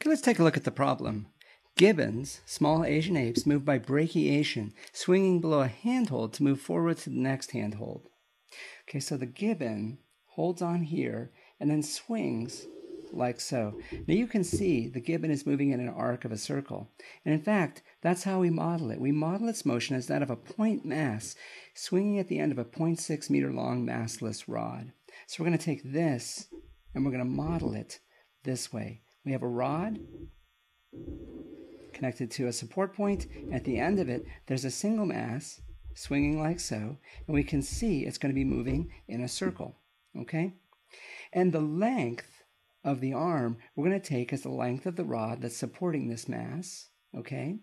Okay, let's take a look at the problem. Gibbons, small Asian apes, move by brachiation, swinging below a handhold to move forward to the next handhold. Okay, so the gibbon holds on here and then swings like so. Now you can see the gibbon is moving in an arc of a circle. And in fact, that's how we model it. We model its motion as that of a point mass swinging at the end of a 0.6 meter long massless rod. So we're going to take this and we're going to model it this way. We have a rod connected to a support point. At the end of it, there's a single mass swinging like so, and we can see it's going to be moving in a circle, okay? And the length of the arm we're going to take as the length of the rod that's supporting this mass, okay?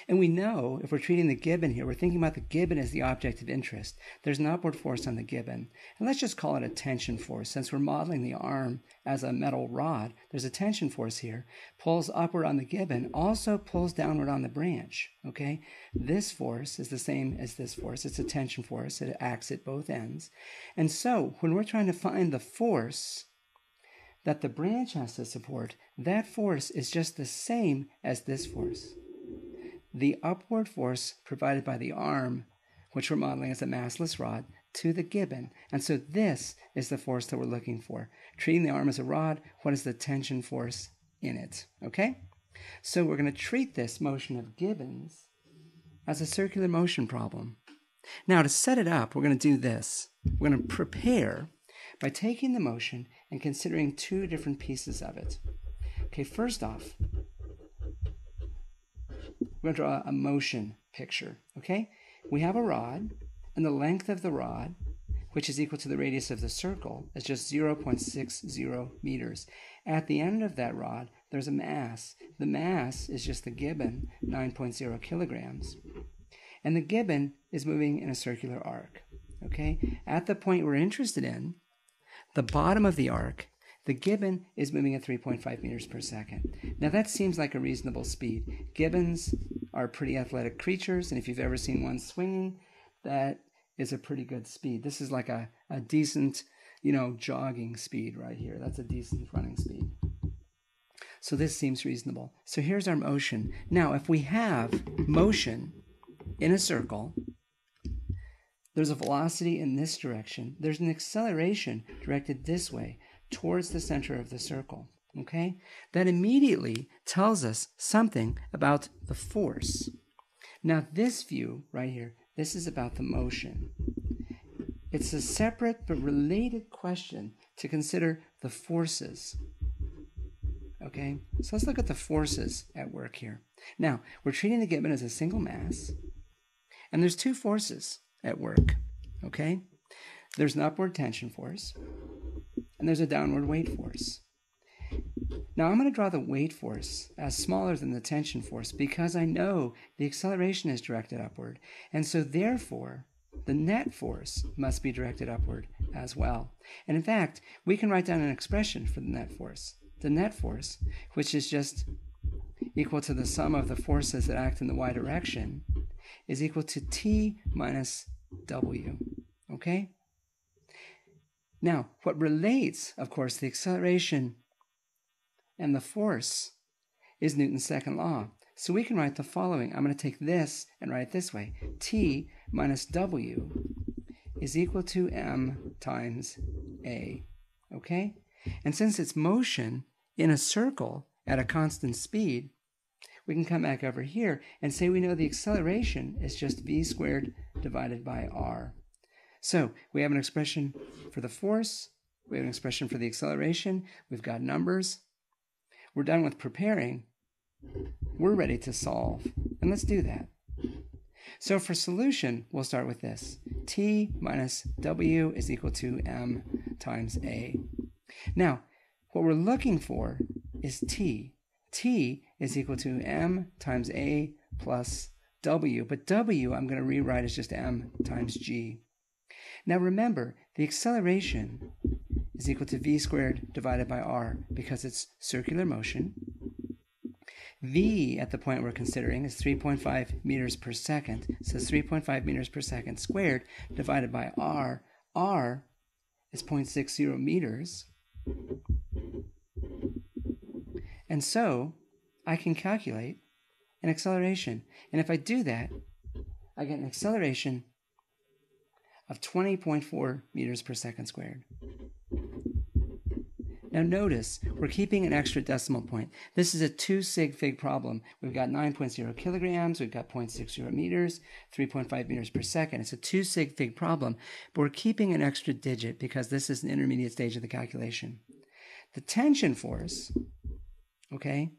And we know if we're treating the gibbon here, we're thinking about the gibbon as the object of interest. There's an upward force on the gibbon. And let's just call it a tension force. Since we're modeling the arm as a metal rod, there's a tension force here. Pulls upward on the gibbon, also pulls downward on the branch, okay? This force is the same as this force. It's a tension force. It acts at both ends. And so when we're trying to find the force that the branch has to support, that force is just the same as this force. The upward force provided by the arm, which we're modeling as a massless rod, to the gibbon. And so this is the force that we're looking for. Treating the arm as a rod, what is the tension force in it? Okay? So we're going to treat this motion of gibbons as a circular motion problem. Now to set it up, we're going to do this. We're going to prepare by taking the motion and considering two different pieces of it. Okay, first off, we're going to draw a motion picture, okay? We have a rod, and the length of the rod, which is equal to the radius of the circle, is just 0.60 meters. At the end of that rod, there's a mass. The mass is just the gibbon, 9.0 kilograms. And the gibbon is moving in a circular arc, okay? At the point we're interested in, the bottom of the arc, the gibbon is moving at 3.5 meters per second. Now that seems like a reasonable speed. Gibbons are pretty athletic creatures, and if you've ever seen one swinging, that is a pretty good speed. This is like a decent, jogging speed right here. That's a decent running speed. So this seems reasonable. So here's our motion. Now, if we have motion in a circle, there's a velocity in this direction. There's an acceleration directed this way, towards the center of the circle, okay? That immediately tells us something about the force. Now this view right here, this is about the motion. It's a separate but related question to consider the forces, okay? So let's look at the forces at work here. Now, we're treating the gibbon as a single mass, and there's two forces at work, okay? There's an upward tension force, and there's a downward weight force. Now I'm going to draw the weight force as smaller than the tension force because I know the acceleration is directed upward, and so therefore the net force must be directed upward as well. And in fact, we can write down an expression for the net force. The net force, which is just equal to the sum of the forces that act in the y direction, is equal to T minus W, okay? Now, what relates, of course, the acceleration and the force is Newton's second law. So we can write the following. I'm going to take this and write it this way. T minus W is equal to M times A, okay? And since it's motion in a circle at a constant speed, we can come back over here and say we know the acceleration is just V squared divided by R. So we have an expression for the force, we have an expression for the acceleration, we've got numbers. We're done with preparing. We're ready to solve. And let's do that. So for solution, we'll start with this. T minus W is equal to M times A. Now, what we're looking for is T. T is equal to M times A plus W. But W I'm going to rewrite as just M times G. Now remember, the acceleration is equal to V squared divided by R because it's circular motion. V at the point we're considering is 3.5 meters per second. So 3.5 meters per second squared divided by R. R is 0.60 meters. And so I can calculate an acceleration. And if I do that, I get an acceleration of 20.4 meters per second squared. Now notice, we're keeping an extra decimal point. This is a 2 sig fig problem. We've got 9.0 kilograms, we've got 0.60 meters, 3.5 meters per second. It's a 2 sig fig problem, but we're keeping an extra digit because this is an intermediate stage of the calculation. The tension force, okay,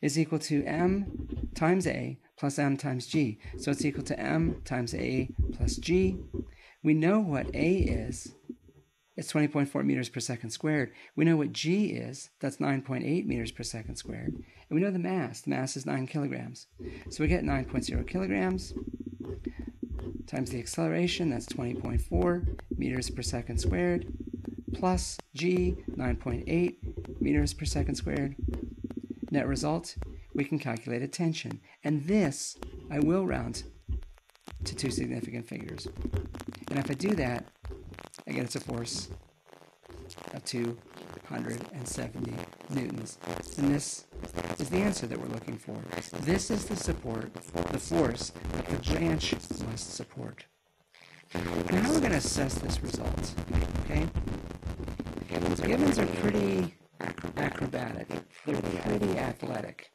is equal to m times a plus m times g. So it's equal to m times a plus g. We know what a is. It's 20.4 meters per second squared. We know what g is. That's 9.8 meters per second squared. And we know the mass. The mass is 9 kilograms. So we get 9.0 kilograms times the acceleration. That's 20.4 meters per second squared plus g, 9.8 meters per second squared. Net result, we can calculate a tension. And this, I will round to 2 significant figures. And if I do that, I get it's a force of 270 newtons. And this is the answer that we're looking for. This is the support, the force that the branch must support. And how are we going to assess this result? Okay? Gibbons are pretty acrobatic. They're pretty athletic.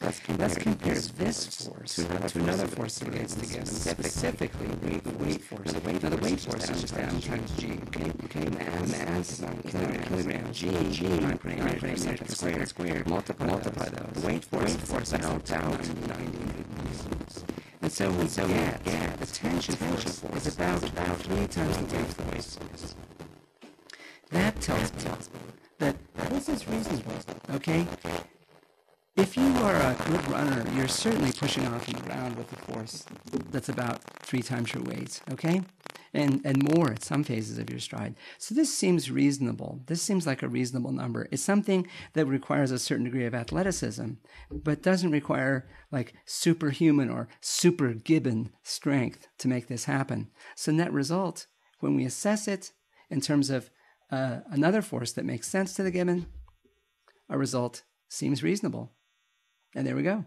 Let's compare this force to another force that relates to Gibbons, specifically the weight force. Now the weight force is just m times g, okay? Mass is 9 kilograms, g, 9.8 meters per squared. Multiply those. The weight force is about 90 newtons. And so we get the tension force is about 3 times the weight force. That tells me that this is reasonable, okay? If you are a good runner, you're certainly pushing off in the ground with a force that's about 3 times your weight, okay? And more at some phases of your stride. So this seems reasonable. This seems like a reasonable number. It's something that requires a certain degree of athleticism, but doesn't require like superhuman or super gibbon strength to make this happen. So net result, when we assess it in terms of another force that makes sense to the gibbon, our result seems reasonable. And there we go.